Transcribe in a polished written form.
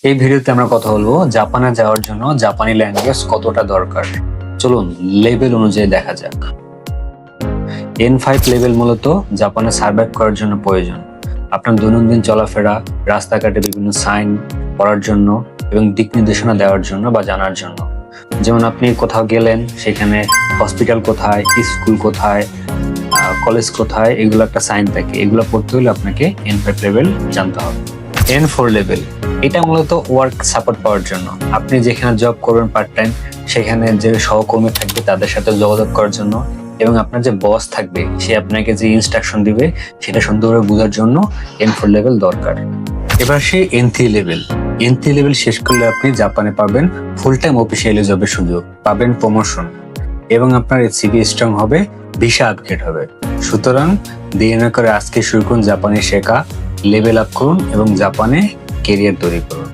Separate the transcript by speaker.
Speaker 1: এই ভিডিওতে আমরা কথা বলবো জাপানে যাওয়ার জন্য জাপানি ল্যাঙ্গুয়েজ কতটা দরকার। চলুন লেভেল অনুযায়ী দেখা যাক। N5 লেভেল মূলত জাপানে সার্ভাইভ করার জন্য প্রয়োজন। আপনার দৈনন্দিন চলাফেরা, রাস্তাঘাটে বিভিন্ন সাইন পড়ার জন্য এবং দিক নির্দেশনা দেওয়ার জন্য বা জানার জন্য। যেমন আপনি কোথাও গেলেন, সেখানে হসপিটাল কোথায়, স্কুল কোথায়, কলেজ কোথায়, এগুলো একটা সাইন থাকে। এগুলো পড়তে হলে আপনাকে N5 লেভেল জানতে হবে। N4 লেভেল এটা মূলত ওয়ার্ক সাপোর্ট পাওয়ার জন্য। আপনি যেখানে জব করবেন পার্ট টাইম, সেখানে যে সহকর্মী থাকবে তাদের সাথে যোগাযোগ করার জন্য, এবং আপনার যে বস থাকবে সে আপনাকে যে ইনস্ট্রাকশন দিবে সেটা সুন্দরভাবে বোঝার জন্য N4 লেভেল দরকার। এবার সে N3 লেভেল। N3 লেভেল শেষ করলে আপনি জাপানে পাবেন ফুল টাইম অফিসিয়ালি জবের সুযোগ, পাবেন প্রমোশন, এবং আপনার সিভি স্ট্রং হবে, ভিসা আপগ্রেড হবে। সুতরাং দেরি না করে আজকে শুরু করুন জাপানি শেখা, লেভেল আপ করুন এবং জাপানে কেরিয়ার তৈরি করুন।